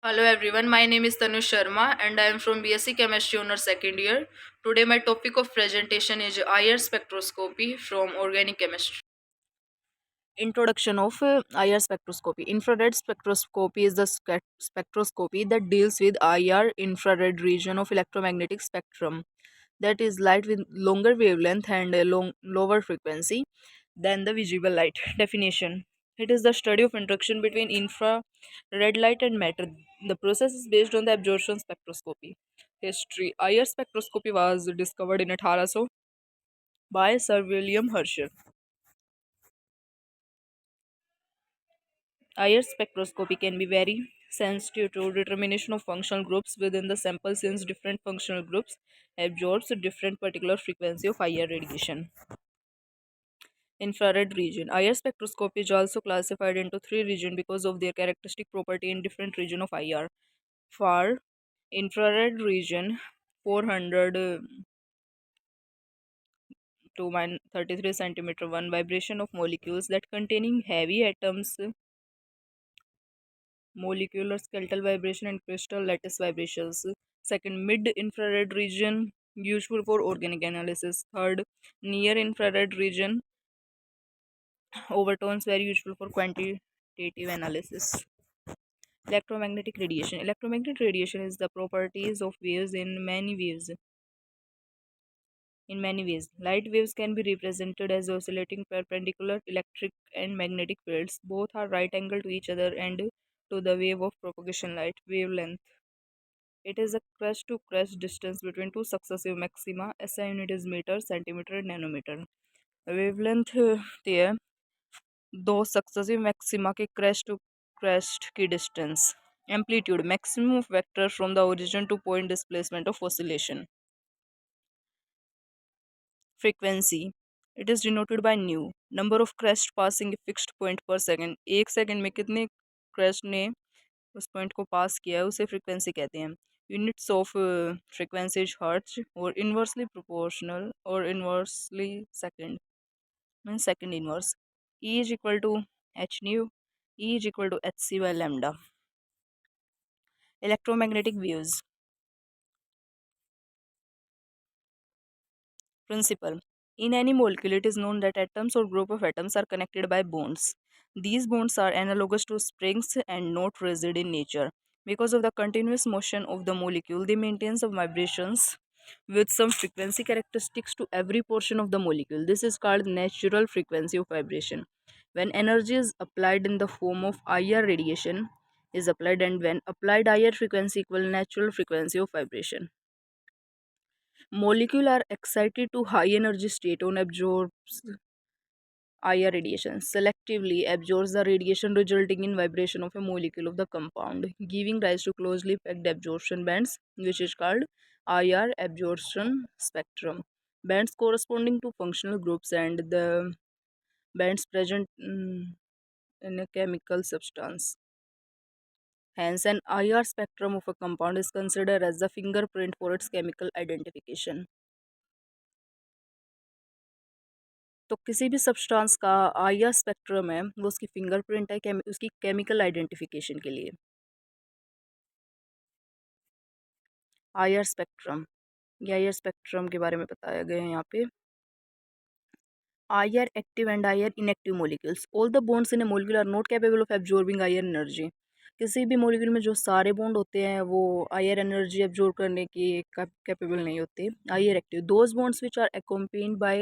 Hello everyone, my name is Tanush Sharma and I am from BSc Chemistry Honor second year. Today my topic of presentation is IR spectroscopy from organic chemistry. Introduction of IR spectroscopy. Infrared spectroscopy is the spectroscopy that deals with IR infrared region of electromagnetic spectrum, that is light with longer wavelength and a lower frequency than the visible light. Definition: it is the study of interaction between infrared light and matter. The process is based on the absorption spectroscopy. History: IR spectroscopy was discovered in 1800 by Sir William Herschel. IR spectroscopy can be very sensitive to determination of functional groups within the sample, since different functional groups absorbs a different particular frequency of IR radiation. Infrared region. IR spectroscopy is also classified into three regions because of their characteristic property in different region of IR. For infrared region, 400 to 33 centimeter, one vibration of molecules that containing heavy atoms, molecular skeletal vibration and crystal lattice vibrations. Second, mid infrared region, useful for organic analysis. Third, near infrared region, overtones, very useful for quantitative analysis. Electromagnetic radiation. Electromagnetic radiation is the properties of waves in many ways. Light waves can be represented as oscillating perpendicular electric and magnetic fields. Both are right angle to each other and to the wave of propagation light. Wavelength. It is a crest to crest distance between two successive maxima. SI unit is meter, centimeter, and nanometer. Wavelength होती है दो successive maxima के crest to crest की distance. Amplitude maximum of vector from the origin two point displacement of oscillation. Frequency it is denoted by new. Number of crest passing fixed point पर second. एक second में कितने crest ने उस point को पास किया है उसे फ्रीक्वेंसी कहते हैं. Units of frequency is hertz और इन्वर्सली प्रोपोर्शनल और inversely second mean second inverse. E is equal to h nu. E is equal to hc by lambda. Electromagnetic waves. Principle. In any molecule, it is known that atoms or group of atoms are connected by bonds. These bonds are analogous to springs and not rigid in nature. Because of the continuous motion of the molecule, they maintain some vibrations with some frequency characteristics to every portion of the molecule. This is called natural frequency of vibration. When energy is applied in the form of IR radiation is applied, and when applied IR frequency equal natural frequency of vibration. Molecule are excited to high energy state on absorbs IR radiation. Selectively absorbs the radiation resulting in vibration of a molecule of the compound, giving rise to closely packed absorption bands, which is called IR absorption spectrum. Bands corresponding to functional groups and the bands present in a chemical substance. Hence, an IR spectrum of a compound is considered as the fingerprint for its chemical identification. तो किसी भी substance का IR spectrum है वो उसकी fingerprint है उसकी chemical identification के लिए. आईआर स्पेक्ट्रम, ये आईआर स्पेक्ट्रम के बारे में बताया गया है यहाँ पे. IR active and IR inactive molecules. All the bonds in a molecule are not capable of absorbing IR energy. किसी भी मोलिक्यूल में जो सारे बॉन्ड होते हैं वो आईआर एनर्जी एब्जॉर्ब करने की कैपेबल नहीं होते. IR active, those bonds which are accompanied by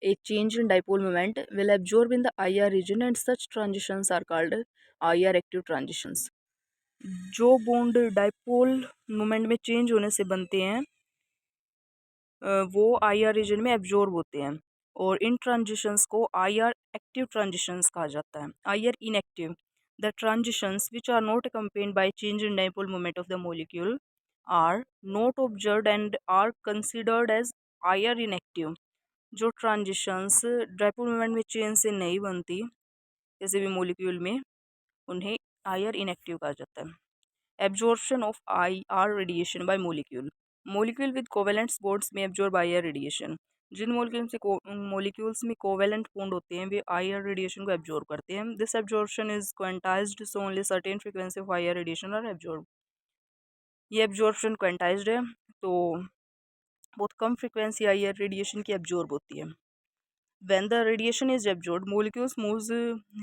a change in dipole moment will absorb in the IR region, and such transitions are called IR active transitions. जो bond dipole moment में change होने से बनते हैं वो IR reason में absorb होते हैं, और इन ट्रांजिशंस को IR एक्टिव ट्रांजिशंस कहा जाता है. IR inactive, the transitions which are not accompanied by change in dipole moment of the molecule are not observed and are considered as IR inactive. जो ट्रांजिशंस डाइपोल मोमेंट में change से नहीं बनती किसी भी मोलिक्यूल में उन्हें IR इनएक्टिव कहा जाता है. Absorption of IR radiation by molecule. Molecule with covalent bonds may absorb IR radiation. जिन मॉलिक्यूल्स में कोवेलेंट बॉन्ड होते हैं वे आईआर रेडिएशन को एब्जॉर्ब करते हैं। This absorption is quantized so only certain frequency of IR radiation are absorb. ये absorption quantized है तो बहुत कम फ्रीक्वेंसी आईआर रेडिएशन की एब्जॉर्ब होती है। When the radiation is absorbed, molecules moves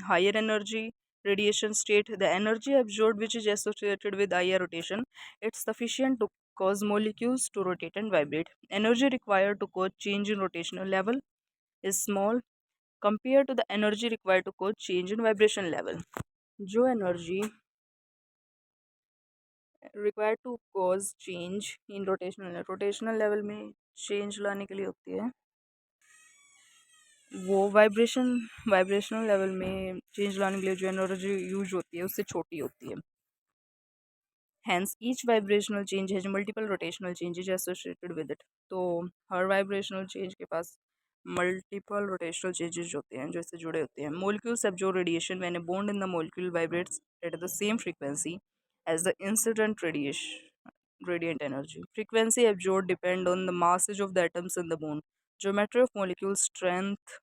higher energy radiation state. The energy absorbed, which is associated with higher rotation, it's sufficient to cause molecules to rotate and vibrate. Energy required to cause change in rotational level is small compared to the energy required to cause change in vibration level. जो energy required to cause change in rotational level में change लाने के लिए होती है वो vibrational level में change लाने के लिए जो एनर्जी यूज होती है उससे छोटी होती है। Hence each vibrational change has multiple rotational changes associated with it. तो हर वाइब्रेशनल चेंज के पास मल्टीपल रोटेशनल चेंजेज होते हैं जो इससे जुड़े होते हैं। Molecules absorb radiation when a bond in the molecule vibrates at the same frequency as the incident radiant energy. Frequency absorbed depend on the masses of the atoms in the bond, geometry of molecule strength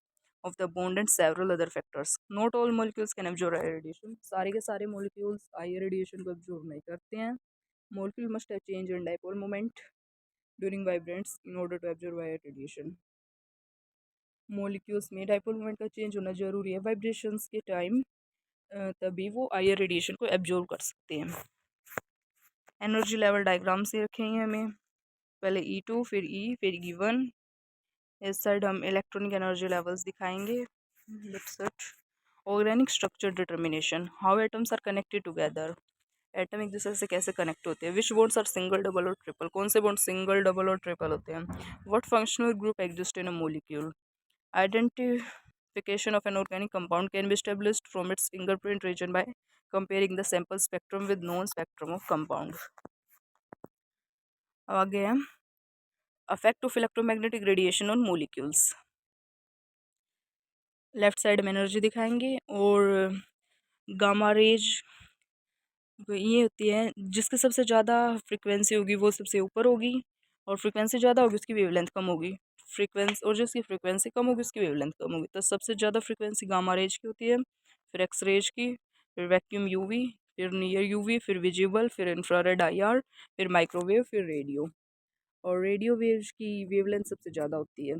of the bond and several other factors. Not all molecules can absorb higher radiation. सारे के सारे molecules higher radiation को absorb नहीं करते हैं. Molecule must have change in dipole moment during vibrance in order to absorb higher radiation. Molecules में dipole moment का change होना जरूरी है vibrations के time, तभी वो higher radiation को absorb कर सकते हैं. एनर्जी लेवल डायग्राम से रखेंगे हमें, पहले E2 फिर E फिर E1. इस साइड हम इलेक्ट्रॉनिक एनर्जी लेवल्स दिखाएंगे. Let's it. Organic structure determination, how atoms are connected together. Atom एक दूसरे से कैसे कनेक्ट होते हैं. Which bonds are single double और ट्रिपल, कौन से बॉन्ड सिंगल डबल और ट्रिपल होते हैं. What functional group exist in a molecule. Identification of an organic compound can be established from its fingerprint region by comparing the sample spectrum with known spectrum of compound. आगे है effect of electromagnetic radiation on molecules. Left side में energy दिखाएंगे और gamma rays ये होती है जिसकी सबसे ज़्यादा फ्रीक्वेंसी होगी वो सबसे ऊपर होगी और फ्रीक्वेंसी ज़्यादा होगी उसकी वेवलेंथ कम होगी. फ्रीक्वेंसी और जिसकी फ्रीक्वेंसी कम होगी उसकी वेवलेंथ कम होगी. तो सबसे ज़्यादा फ्रीक्वेंसी गामा रेज की होती है, फिर एक्स रेज की, फिर वैक्यूम यूवी, फिर नियर यूवी, फिर विजिबल, फिर इंफ्रारेड आईआर, फिर माइक्रोवेव, फिर रेडियो. और रेडियो वेव्स की वेवलेंथ सबसे ज़्यादा होती है.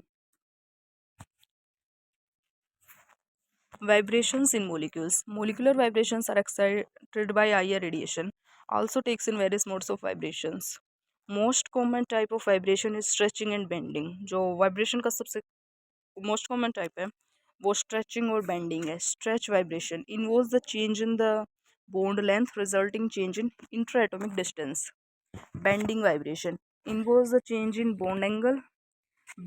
Vibrations in molecules. Molecular vibrations are excited by IR radiation. Also takes in various modes of vibrations. Most common type of vibration is stretching and bending. जो vibration का सबसे most common type है वो stretching और bending है. Stretch vibration involves the change in the bond length resulting change in interatomic distance. Bending vibration involves the change in bond angle.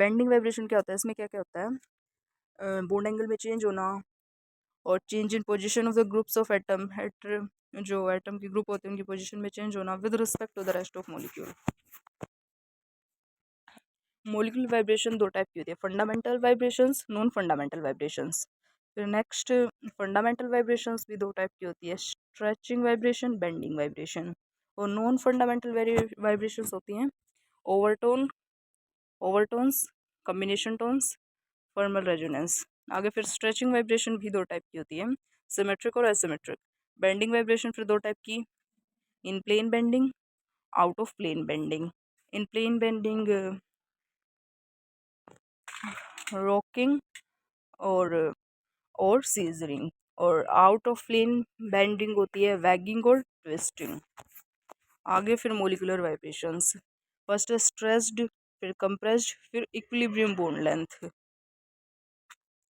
Bending vibration क्या होता है, इसमें क्या क्या होता है, bond angle में change होना और change in position of the groups of atom, जो एटम के ग्रुप होते हैं उनकी पोजीशन में चेंज होना with respect to the rest of molecule. Molecular vibration दो टाइप की होती है, fundamental vibrations, non fundamental vibrations. फिर नेक्स्ट फंडामेंटल वाइब्रेशंस भी दो टाइप की होती है, स्ट्रेचिंग वाइब्रेशन, बेंडिंग वाइब्रेशन. और नॉन फंडामेंटल वाइब्रेशंस होती हैं overtone, overtones, combination tones, formal resonance. आगे फिर स्ट्रेचिंग वाइब्रेशन भी दो टाइप की होती है, सिमेट्रिक और एसिमेट्रिक. बेंडिंग वाइब्रेशन फिर दो टाइप की, in plane bending, out of plane bending. In plane bending rocking और सीजरिंग, और आउट ऑफ प्लेन बेंडिंग होती है वैगिंग और ट्विस्टिंग. आगे फिर मोलिकुलर वाइब्रेशंस, फर्स्ट है स्ट्रेस्ड, फिर कंप्रेस्ड, फिर इक्विलिब्रियम बोन लेंथ.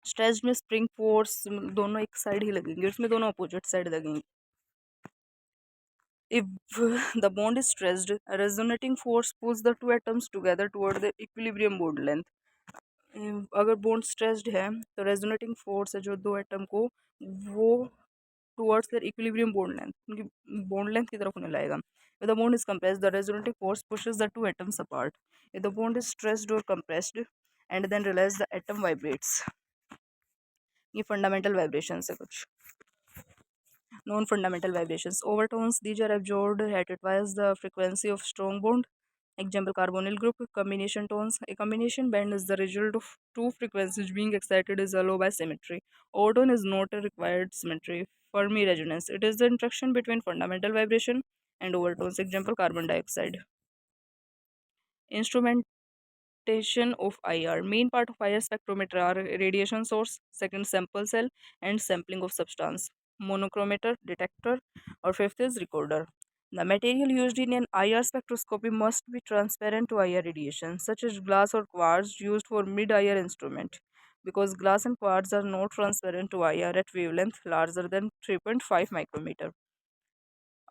स्ट्रेस्ड में स्प्रिंग फोर्स दोनों एक साइड ही लगेंगे, उसमें दोनों अपोजिट साइड लगेंगे. If the bond is stressed, a resonating force pulls the two atoms together toward the equilibrium bond length. अगर बॉन्ड स्ट्रेस्ड है तो रेजोनेटिंग फोर्स है जो दो एटम को वो towards their equilibrium bond length, उनकी बॉन्ड लेंथ की तरफ उन्हें लाएगा. If the bond is compressed, the resonating force pushes the two atoms apart. If the bond is stressed or compressed and then released, the atom vibrates. ये fundamental vibrations है कुछ. Non-fundamental vibrations. Overtones, these are absorbed at twice the frequency of strong bond. Example, carbonyl group combination tones. A combination band is the result of two frequencies being excited is allowed by symmetry. Overtone is not a required symmetry. Fermi resonance. It is the interaction between fundamental vibration and overtones. Example, carbon dioxide. Instrumentation of IR. Main part of IR spectrometer are radiation source, second sample cell, and sampling of substance. Monochromator, detector, or fifth is recorder. The material used in an IR spectroscopy must be transparent to IR radiation, such as glass or quartz used for mid-IR instrument. Because glass and quartz are not transparent to IR at wavelength larger than 3.5 micrometer.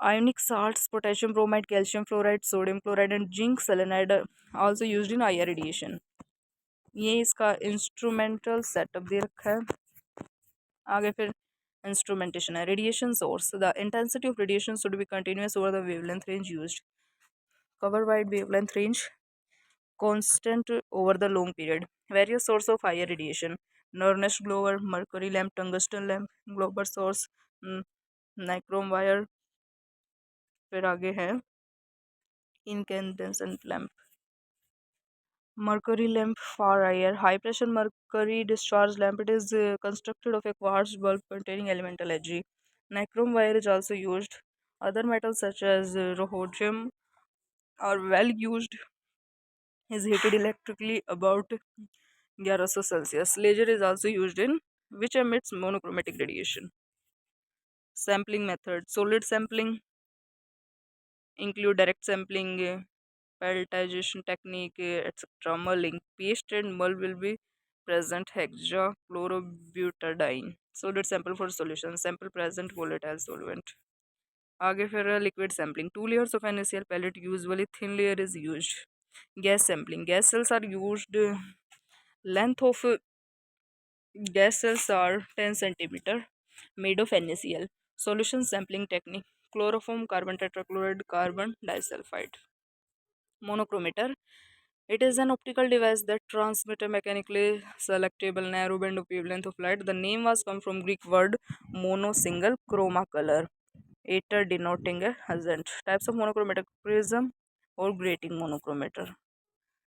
Ionic salts, potassium bromide, calcium fluoride, sodium chloride and zinc selenide are also used in IR radiation. ये इसका instrumental setup दे रखा है. आगे फिर instrumentation है. Radiation source. The intensity of radiation should be continuous over the wavelength range used. Cover wide wavelength range constant over the long period. Various source of higher radiation. Nernest glower, mercury lamp, tungsten lamp, Glauber source, nichrome wire. फिर आगे है incandescent lamp. Mercury lamp for IR. High pressure mercury discharge lamp. It is constructed of a quartz bulb containing elemental Hg. Nichrome wire is also used. Other metals such as rhodium are well used. Is heated electrically about 1100 Celsius. Laser is also used in which emits monochromatic radiation. Sampling method. Solid sampling include direct sampling, pelletization technique, etc. Mulling. Paste and mull will be present hexachlorobutadiene. Solid sample for solution. Sample present volatile solvent. आगे फिर liquid sampling. 2 layers of NaCl pellet, usually thin layer is used. Gas sampling. Gas cells are used. Length of gas cells are 10 centimeter, made of NaCl. Solution sampling technique. Chloroform, carbon tetrachloride, carbon disulfide. Monochromator. It is an optical device that transmits a mechanically selectable narrow band of wavelength of light. The name was come from Greek word mono, single, chroma, color. Ater denoting a hazard. Types of monochromatic prism or grating monochromator.